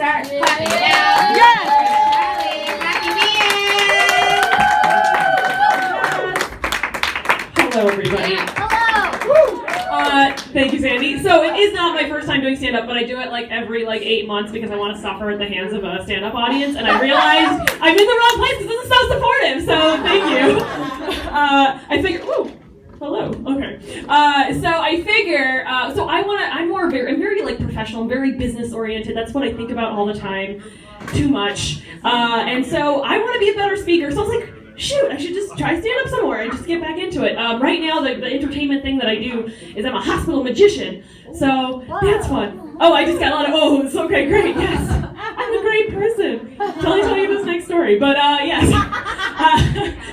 start clapping now. Yes! Hello, everybody. Hello. Thank you, Sandy. So it is not my first time doing stand-up, but I do it every 8 months because I want to suffer at the hands of a stand-up audience, and I realized I'm in the wrong place because this is so supportive. So thank you. I figure. Ooh. Hello. Okay. So I figure. So I'm very professional. I'm very business oriented. That's what I think about all the time. Too much. And so I want to be a better speaker. So I was like, shoot, I should just try stand-up some more and just get back into it. Right now, the entertainment thing that I do is I'm a hospital magician. So that's fun. Oh, I just got a lot of ohs. Okay, great. Yes. I'm a great person. Shall I tell you this next story? But yes.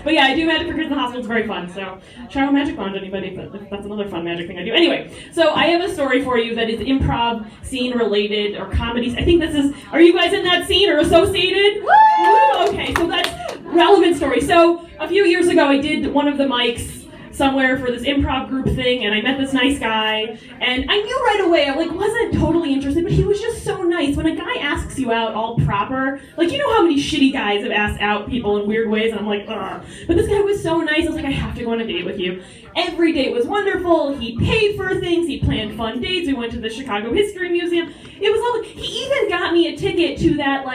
But yeah, I do magic for kids in the hospital. It's very fun. So shower magic wand, anybody? But that's another fun magic thing I do. Anyway, so I have a story for you that is improv scene related or comedies. I think this is. Are you guys in that scene or associated? Woo! Okay, so that's relevant story. So a few years ago, I did one of the mics somewhere for this improv group thing, and I met this nice guy, and I knew right away, I wasn't totally interested, but he was just so nice. When a guy asks you out all proper, you know how many shitty guys have asked out people in weird ways, and I'm like, ugh. But this guy was so nice, I was like, I have to go on a date with you. Every date was wonderful. He paid for things, he planned fun dates, we went to the Chicago History Museum. It was all, he even got me a ticket to that,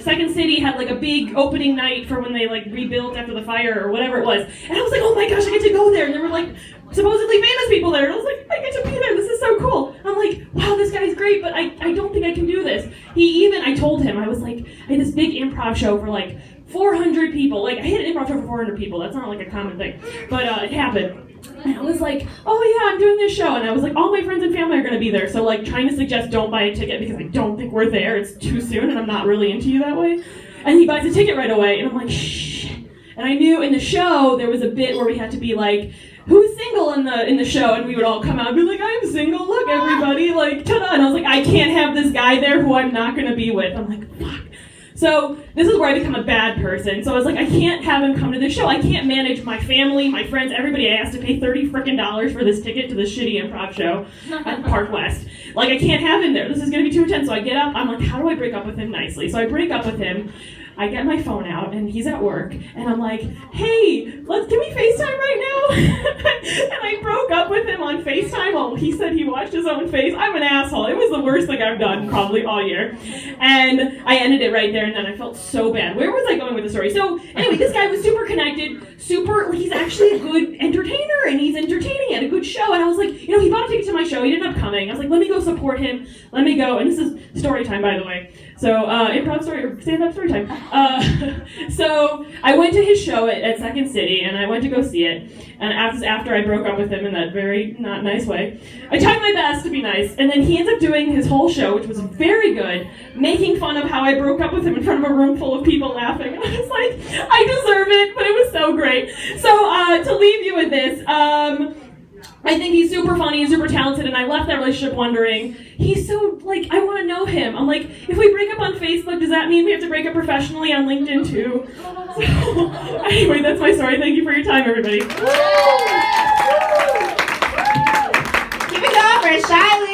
Second City had a big opening night for when they rebuilt after the fire or whatever it was. And I was like, oh my gosh, I get to go there. And there were supposedly famous people there. And I was like, I get to be there. This is so cool. I'm like, wow, this guy's great, but I don't think I can do this. I told him, I was I had this big improv show for 400 people. I had an improv show for 400 people. That's not a common thing. But it happened. And I was like, oh yeah, I'm doing this show. And I was like, all my friends and family are going to be there. So trying to suggest don't buy a ticket because I don't think we're there. It's too soon and I'm not really into you that way. And he buys a ticket right away. And I'm like, shh. And I knew in the show there was a bit where we had to be who's single in the show? And we would all come out and be like, I'm single. Look, everybody. Ta-da. And I was like, I can't have this guy there who I'm not going to be with. I'm like, fuck. So this is where I become a bad person. So I was like, I can't have him come to this show. I can't manage my family, my friends, everybody. I asked to pay $30 for this ticket to this shitty improv show at Park West. I can't have him there. This is going to be too intense. So I get up. I'm like, how do I break up with him nicely? So I break up with him. I get my phone out, and he's at work, and I'm like, hey, can we FaceTime right now? And I broke up with him on FaceTime. Well, he said he watched his own face. I'm an asshole. It was the worst thing I've done probably all year. And I ended it right there, and then I felt so bad. Where was I going with the story? So anyway, this guy was super connected, he's actually a good entertainer, and he's entertaining, he had a good show, and I was like, he bought a ticket to my show, he ended up coming. I was like, let me go support him, let me go, and this is story time, by the way. So, improv story, or stand-up story time. So, I went to his show at Second City, and I went to go see it. And after I broke up with him in that very not nice way, I tried my best to be nice. And then he ends up doing his whole show, which was very good, making fun of how I broke up with him in front of a room full of people laughing. And I was like, I deserve it, but it was so great. So, to leave you with this, I think he's super funny and super talented, and I left that relationship wondering, he's so, I want to know him. I'm like, if we break up on Facebook, does that mean we have to break up professionally on LinkedIn too? So, anyway, that's my story. Thank you for your time, everybody. Keep it going for Shaily.